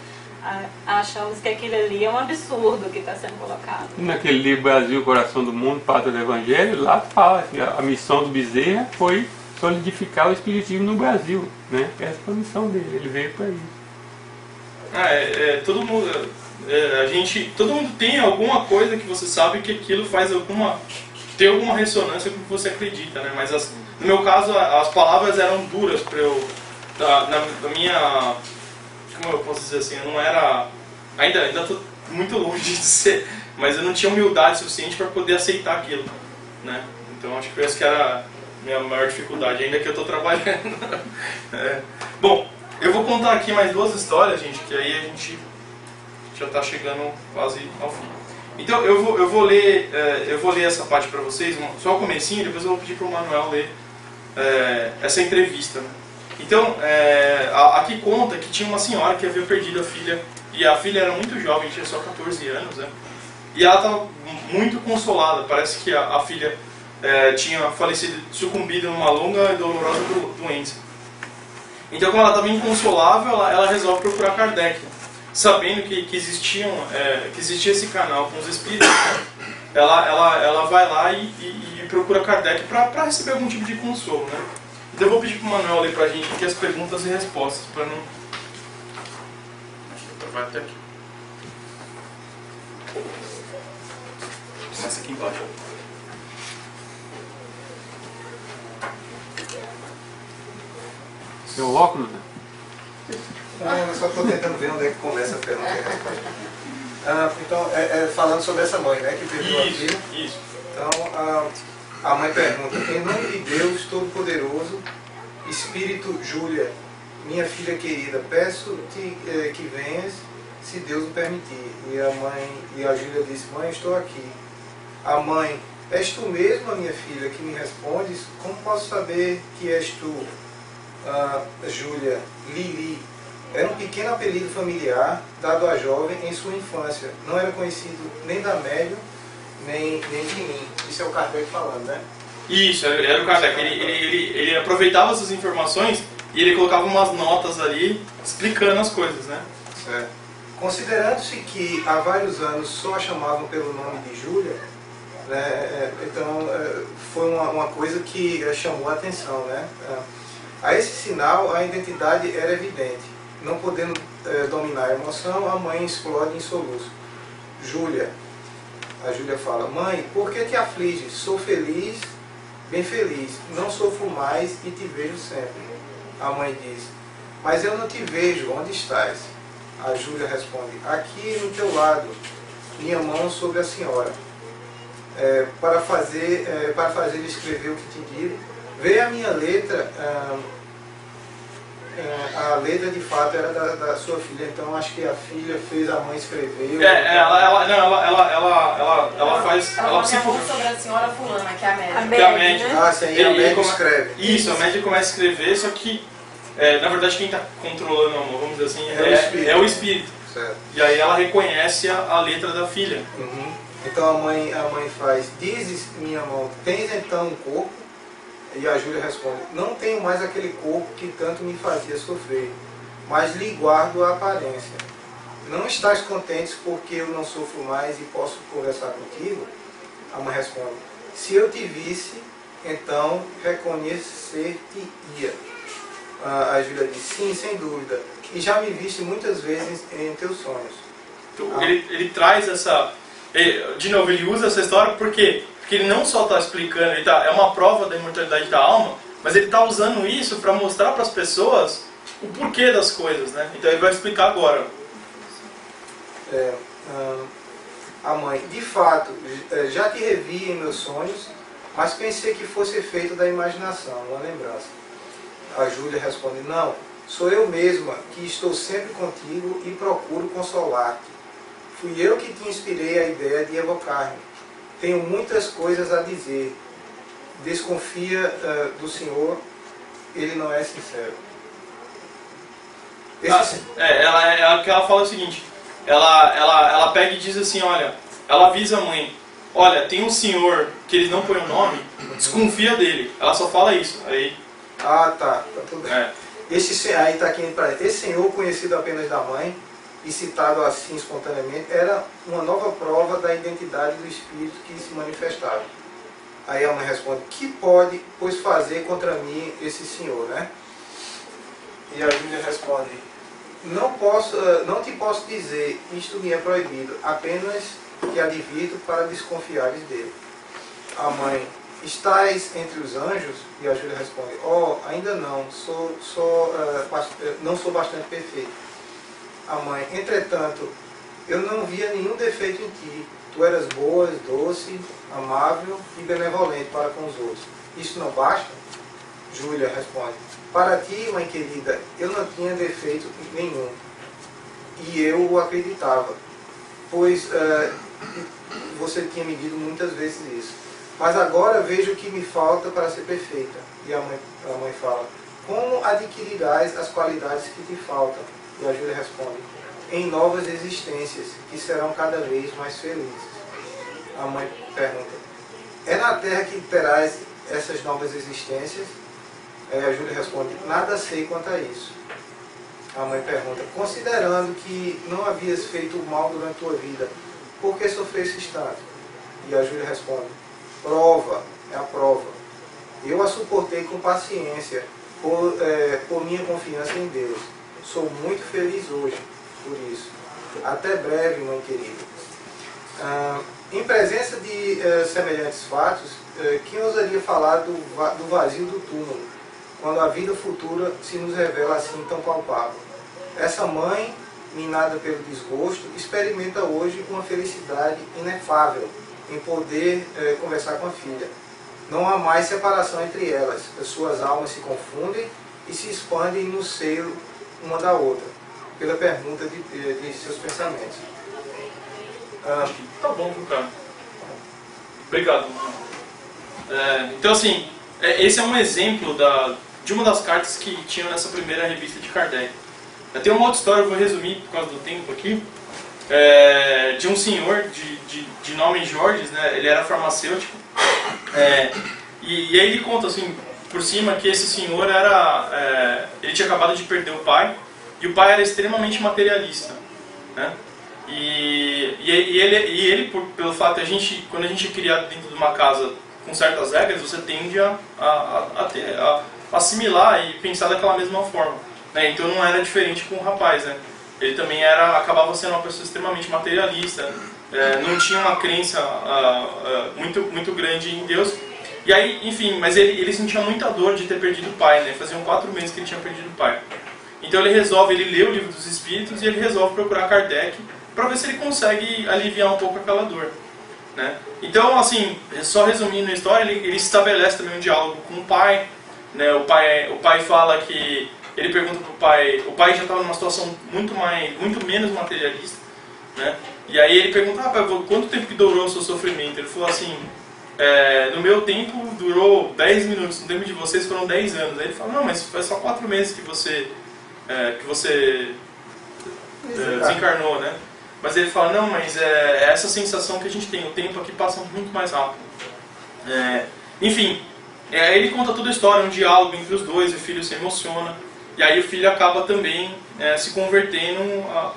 achamos que aquilo ali é um absurdo que está sendo colocado. E naquele livro Brasil, Coração do Mundo, Pátria do Evangelho, lá fala que a missão do Bezerra foi solidificar o espiritismo no Brasil, né? Essa foi a missão dele, ele veio para isso. Todo mundo, todo mundo tem alguma coisa que você sabe que aquilo tem alguma ressonância com o que você acredita, né? Mas no meu caso, as palavras eram duras para eu, na minha... Como eu posso dizer assim, eu não era... Ainda estou muito longe de ser, mas eu não tinha humildade suficiente para poder aceitar aquilo, né? Então acho que essa que era a minha maior dificuldade, ainda que eu estou trabalhando. Bom, eu vou contar aqui mais 2 histórias, gente, que aí a gente já está chegando quase ao fim. Então eu vou ler essa parte para vocês, só o comecinho, depois eu vou pedir para o Manuel ler essa entrevista, né? Então, aqui conta que tinha uma senhora que havia perdido a filha, e a filha era muito jovem, tinha só 14 anos, né? E ela estava muito consolada, parece que a filha tinha falecido, sucumbido numa longa e dolorosa doença. Então, como ela estava inconsolável, ela resolve procurar Kardec, sabendo que existia esse canal com os espíritos. Ela vai lá e procura Kardec para receber algum tipo de consolo, né? Então eu vou pedir para o Manuel ler para a gente aqui as perguntas e respostas, para não... Acho que vai até aqui. Começa aqui embaixo. Seu óculos, né? Não, eu só estou tentando ver onde é que começa a pergunta. Então, falando sobre essa mãe, né, que perdeu a filha. Isso. Então, a mãe pergunta: em nome de Deus Todo-Poderoso, Espírito Júlia, minha filha querida, peço-te que venhas, se Deus o permitir. E a Júlia disse: mãe, estou aqui. A mãe: és tu mesma, minha filha, que me respondes? Como posso saber que és tu? Júlia: Lili. Era um pequeno apelido familiar dado à jovem em sua infância. Não era conhecido nem da médium, nem de mim. Isso é o Kardec falando, né? Isso, era o Kardec. Ele aproveitava essas informações e ele colocava umas notas ali explicando as coisas, né? Certo. Considerando-se que há vários anos só a chamavam pelo nome de Júlia, né, então foi uma coisa que chamou a atenção, né? A esse sinal a identidade era evidente. Não podendo dominar a emoção, a mãe explode em soluço. A Júlia fala: mãe, por que te afliges? Sou feliz, bem feliz, não sofro mais e te vejo sempre. A mãe diz: mas eu não te vejo, onde estás? A Júlia responde: aqui no teu lado, minha mão sobre a senhora. Para fazer escrever o que te digo, vê a minha letra. A letra de fato era da sua filha, então acho que a filha fez a mãe escrever. Ela faz. Ela se sobre a senhora fulana, que é a médica. Que é a médica, né? Sim, aí a médica escreve. Isso, a médica começa a escrever, só que na verdade quem está controlando, vamos dizer assim, é o espírito. Certo. E aí ela reconhece a letra da filha. Uhum. Então a mãe faz: dizes, minha mão, tens então um corpo? E a Júlia responde: não tenho mais aquele corpo que tanto me fazia sofrer, mas lhe guardo a aparência. Não estás contente porque eu não sofro mais e posso conversar contigo? A mãe responde: se eu te visse, então reconhecer-te-ia. A Júlia diz: sim, sem dúvida, e já me viste muitas vezes em teus sonhos. Então, ele traz essa... De novo, ele usa essa história porque ele não só está explicando, é uma prova da imortalidade da alma, mas ele está usando isso para mostrar para as pessoas o porquê das coisas, né? Então ele vai explicar agora. A mãe: de fato, já te revi em meus sonhos, mas pensei que fosse efeito da imaginação, uma lembrança. A Júlia responde: não, sou eu mesma que estou sempre contigo e procuro consolar-te. Fui eu que te inspirei a ideia de evocar-me. Tenho muitas coisas a dizer. Desconfia do Senhor, ele não é sincero. Ela fala o seguinte: ela pega e diz assim, olha, ela avisa a mãe: olha, tem um senhor que eles não põem o nome, desconfia dele. Ela só fala isso. Aí... tá tudo bem. Aí está aqui para esse senhor, conhecido apenas da mãe e citado assim espontaneamente, era uma nova prova da identidade do espírito que se manifestava. Aí a mãe responde: que pode, pois, fazer contra mim esse senhor, né? E a Júlia responde: não te posso dizer, isto me é proibido, apenas te advirto para desconfiares dele. A mãe: estás entre os anjos? E a Júlia responde: ainda não, não sou bastante perfeito. A mãe: entretanto, eu não via nenhum defeito em ti. Tu eras boa, doce, amável e benevolente para com os outros. Isso não basta? Júlia responde: para ti, mãe querida, eu não tinha defeito nenhum. E eu o acreditava, pois você tinha me dito muitas vezes isso. Mas agora vejo o que me falta para ser perfeita. E a mãe fala, como adquirirás as qualidades que te faltam? E a Júlia responde, em novas existências, que serão cada vez mais felizes. A mãe pergunta, é na Terra que terás essas novas existências? A Júlia responde, nada sei quanto a isso. A mãe pergunta, considerando que não havias feito mal durante tua vida, por que sofresses tanto? E a Júlia responde, prova, é a prova. Eu a suportei com paciência, por minha confiança em Deus. Sou muito feliz hoje, por isso. Até breve, mãe querida. Em presença de semelhantes fatos, quem ousaria falar do vazio do túmulo, quando a vida futura se nos revela assim tão palpável? Essa mãe, minada pelo desgosto, experimenta hoje uma felicidade inefável em poder conversar com a filha. Não há mais separação entre elas, as suas almas se confundem e se expandem no seio uma da outra, pela pergunta de seus pensamentos. Tá bom, cara. Obrigado, mano. Então, assim, esse é um exemplo de uma das cartas que tinham nessa primeira revista de Kardec. Tem uma outra história, eu vou resumir por causa do tempo aqui, de um senhor de nome Jorges, né? Ele era farmacêutico, e aí ele conta assim, por cima, que esse senhor ele tinha acabado de perder o pai, e o pai era extremamente materialista, né? E ele pelo fato de quando a gente é criado dentro de uma casa com certas regras, você tende a assimilar e pensar daquela mesma forma, né? Então não era diferente com o rapaz, né? Ele também acabava sendo uma pessoa extremamente materialista, não tinha uma crença muito grande em Deus. E aí, enfim, mas ele sentia muita dor de ter perdido o pai, né? Faziam 4 meses que ele tinha perdido o pai. Então ele lê o Livro dos Espíritos e ele resolve procurar Kardec para ver se ele consegue aliviar um pouco aquela dor, né? Então, assim, só resumindo a história, ele estabelece também um diálogo com o pai, né? O pai fala que ele pergunta para o pai já estava numa situação muito menos materialista, né? E aí ele pergunta, quanto tempo que durou o seu sofrimento? Ele falou assim, no meu tempo durou 10 minutos, no tempo de vocês foram 10 anos. Aí ele fala, não, mas faz só 4 meses que você desencarnou, né? Mas ele fala, não, mas é essa sensação que a gente tem, o tempo aqui passa muito mais rápido. Enfim, ele conta toda a história, um diálogo entre os dois, o filho se emociona, e aí o filho acaba também se convertendo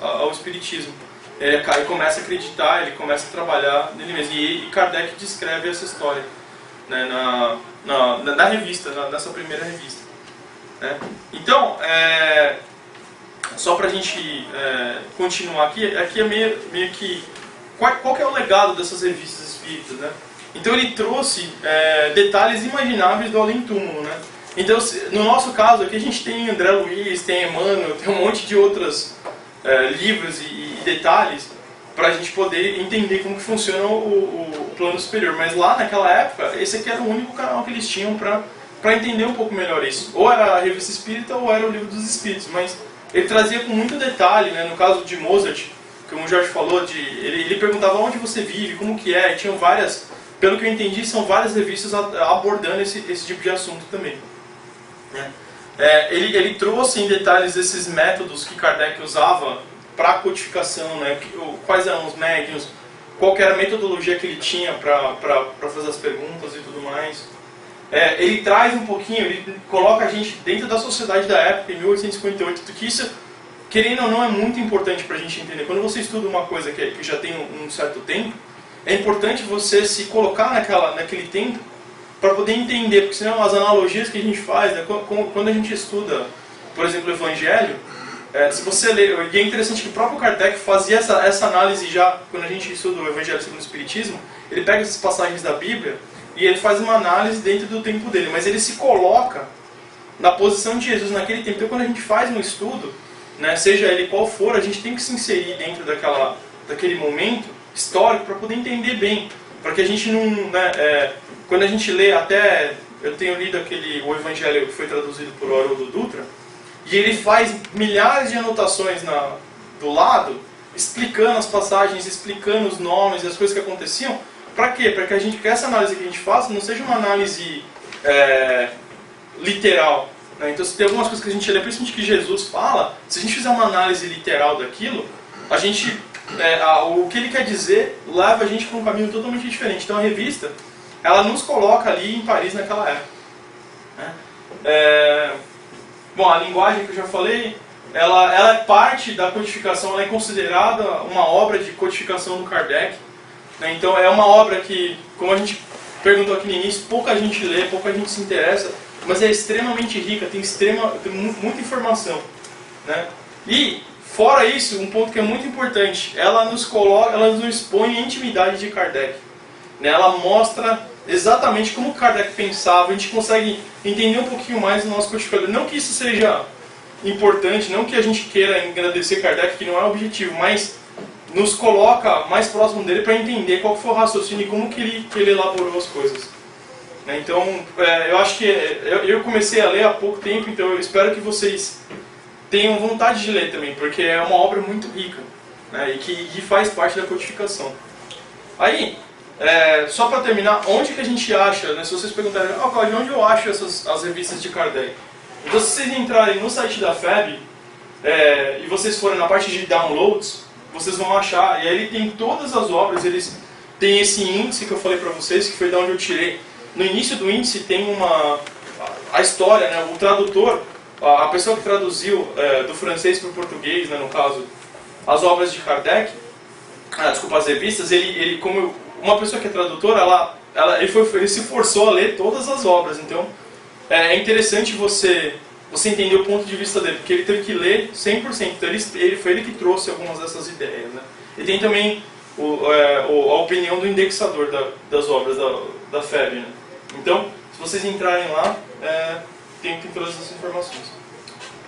ao espiritismo. Ele começa a acreditar, ele começa a trabalhar nele mesmo. E Kardec descreve essa história, né, na revista, nessa primeira revista, né? Então, só para a gente continuar aqui é meio que... Qual que é o legado dessas revistas espíritas, né? Então ele trouxe detalhes imagináveis do além-túmulo, né? Então, no nosso caso aqui, a gente tem André Luiz, tem Emmanuel, tem um monte de outros livros e detalhes para a gente poder entender como que funciona o plano superior. Mas lá naquela época, esse aqui era o único canal que eles tinham para entender um pouco melhor isso. Ou era a Revista Espírita ou era o Livro dos Espíritos, mas ele trazia com muito detalhe, né? No caso de Mozart, como o Jorge falou, ele perguntava onde você vive, como que é, e tinham várias, pelo que eu entendi, são várias revistas abordando esse tipo de assunto também, né? Ele trouxe em detalhes esses métodos que Kardec usava para a codificação, né? Quais eram os médiuns, qual que era a metodologia que ele tinha para fazer as perguntas e tudo mais. Ele traz um pouquinho, ele coloca a gente dentro da sociedade da época, em 1858, que isso, querendo ou não, é muito importante para a gente entender. Quando você estuda uma coisa que já tem um certo tempo, é importante você se colocar naquele tempo para poder entender, porque senão as analogias que a gente faz, né, quando a gente estuda, por exemplo, o Evangelho, se você ler, e é interessante que o próprio Kardec fazia essa análise já, quando a gente estuda o Evangelho segundo o Espiritismo, ele pega essas passagens da Bíblia e ele faz uma análise dentro do tempo dele, mas ele se coloca na posição de Jesus naquele tempo. Então quando a gente faz um estudo, né, seja ele qual for, a gente tem que se inserir dentro daquele momento histórico para poder entender bem, para que a gente não... Né, quando a gente lê até... Eu tenho lido o Evangelho que foi traduzido por Haroldo Dutra, e ele faz milhares de anotações do lado, explicando as passagens, explicando os nomes e as coisas que aconteciam, Para quê? Para que essa análise que a gente faça não seja uma análise literal. Né? Então, se tem algumas coisas que a gente lê, principalmente que Jesus fala, se a gente fizer uma análise literal daquilo, a gente, o que ele quer dizer leva a gente para um caminho totalmente diferente. Então, a revista, ela nos coloca ali em Paris naquela época. Né? Bom, a linguagem que eu já falei, ela é parte da codificação, ela é considerada uma obra de codificação do Kardec. Né? Então é uma obra que, como a gente perguntou aqui no início, pouca gente lê, pouca gente se interessa, mas é extremamente rica, tem muita informação. Né? E, fora isso, um ponto que é muito importante, ela nos expõe a intimidade de Kardec. Né? Ela mostra exatamente como Kardec pensava, a gente consegue entender um pouquinho mais do nosso codificador. Não que isso seja importante, não que a gente queira engrandecer Kardec, que não é o objetivo, mas nos coloca mais próximo dele para entender qual foi o raciocínio e como que ele elaborou as coisas. Né? Então, eu acho que eu comecei a ler há pouco tempo, então eu espero que vocês tenham vontade de ler também, porque é uma obra muito rica, né? E que faz parte da codificação. Aí, só para terminar, onde que a gente acha, né? Se vocês perguntarem, Cláudio, onde eu acho as revistas de Kardec? Então, se vocês entrarem no site da FEB e vocês forem na parte de downloads, vocês vão achar, e aí ele tem todas as obras, eles têm esse índice que eu falei para vocês, que foi de onde eu tirei. No início do índice tem a história, né? O tradutor, a pessoa que traduziu do francês para o português, né, no caso, as obras de Kardec, as revistas, ele como uma pessoa que é tradutora, ele se forçou a ler todas as obras. Então, é interessante você entender o ponto de vista dele, porque ele teve que ler 100%. Então, foi ele que trouxe algumas dessas ideias. Né? E tem também a opinião do indexador das obras da FEB. Né? Então, se vocês entrarem lá, tem todas essas informações.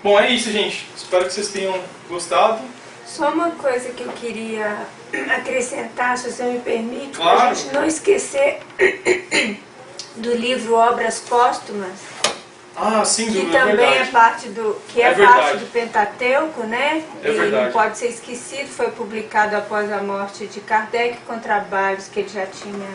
Bom, é isso, gente. Espero que vocês tenham gostado. Só uma coisa que eu queria acrescentar, se você me permite, claro, para a gente não esquecer do livro Obras Póstumas, sim, que também é parte do parte do Pentateuco, né? Ele não pode ser esquecido, foi publicado após a morte de Kardec, com trabalhos que ele já tinha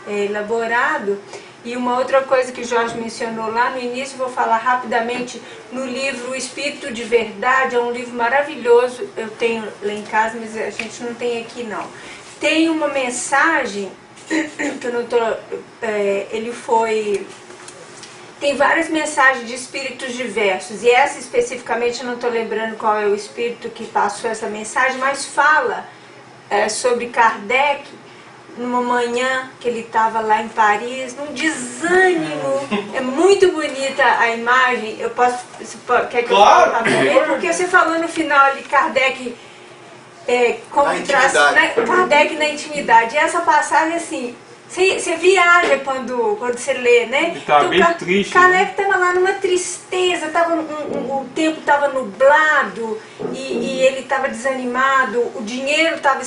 elaborado. E uma outra coisa que o Jorge mencionou lá no início, vou falar rapidamente, no livro O Espírito de Verdade, é um livro maravilhoso, eu tenho lá em casa, mas a gente não tem aqui não. Tem uma mensagem, que eu não tô, tem várias mensagens de espíritos diversos, e essa especificamente eu não estou lembrando qual é o espírito que passou essa mensagem, mas fala sobre Kardec, numa manhã que ele estava lá em Paris, num desânimo. É muito bonita a imagem. Eu posso... Quer que claro, eu fale? Porque você falou no final ali, Kardec... Kardec na intimidade. E essa passagem, assim... Você viaja quando você lê, né? Ele estava bem triste. Kardec estava lá numa tristeza, o tempo estava nublado e ele estava desanimado, o dinheiro estava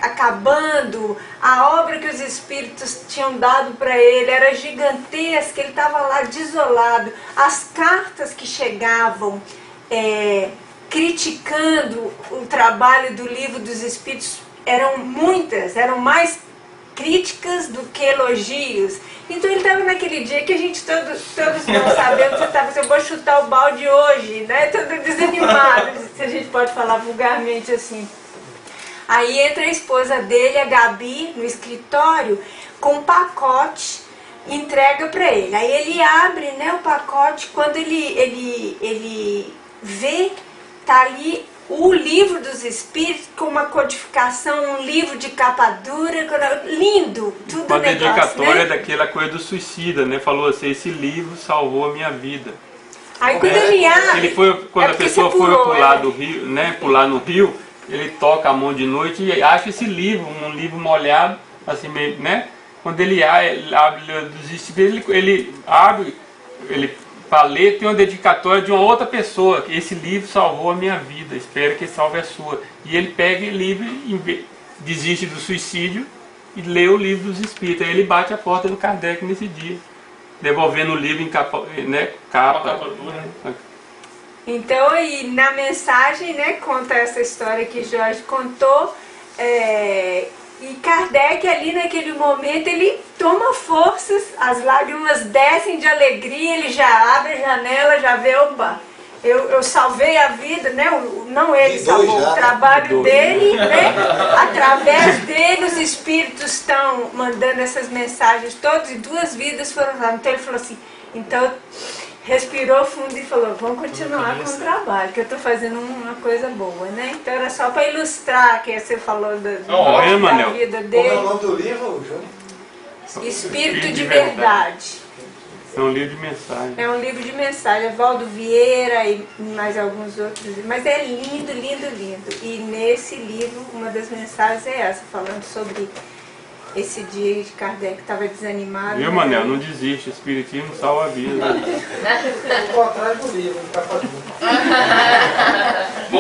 acabando, a obra que os espíritos tinham dado para ele era gigantesca, ele estava lá desolado. As cartas que chegavam criticando o trabalho do Livro dos Espíritos eram muitas, eram mais críticas do que elogios. Então ele estava naquele dia que a gente todos nós sabemos que estava assim, eu vou chutar o balde hoje, né? Todo desanimado, se a gente pode falar vulgarmente assim. Aí entra a esposa dele, a Gabi, no escritório, com um pacote, entrega para ele. Aí ele abre, né, o pacote, quando ele vê, tá ali o Livro dos Espíritos, com uma codificação, um livro de capa dura, lindo, tudo uma negócio, dedicatória, né? Daquela coisa do suicida, né? Falou assim, esse livro salvou a minha vida. Aí quando ele abre... Quando a pessoa foi pular do rio, né, pular no rio, ele toca a mão de noite e acha esse livro, um livro molhado, assim meio, né? Quando ele abre dos espíritos, ele abre, para ler, tem uma dedicatória de uma outra pessoa. Esse livro salvou a minha vida, espero que salve a sua. E ele pega o livro, desiste do suicídio e lê o Livro dos Espíritos. Aí ele bate a porta do Kardec nesse dia, devolvendo o livro em capa, né, capa dura. Então, aí, na mensagem, né, conta essa história que Jorge contou, E Kardec ali naquele momento, ele toma forças, as lágrimas descem de alegria, ele já abre a janela, já vê, opa, eu salvei a vida, né? Não ele salvou, o trabalho dele, né? Através dele os espíritos estão mandando essas mensagens todas e 2 vidas foram lá. Então ele falou assim, então respirou fundo e falou, vamos continuar com o trabalho, que eu estou fazendo uma coisa boa, né? Então era só para ilustrar que você falou da vida dele. Qual é o nome do livro, Júnior? Espírito de Verdade. É um livro de mensagem. É um livro de mensagem, é Valdo Vieira e mais alguns outros. Mas é lindo, lindo, lindo. E nesse livro, uma das mensagens é essa, falando sobre esse dia de Kardec que estava desanimado. Viu, Manel? Não desiste, o Espiritismo salva a vida. Estou atrás do livro, não está fazendo.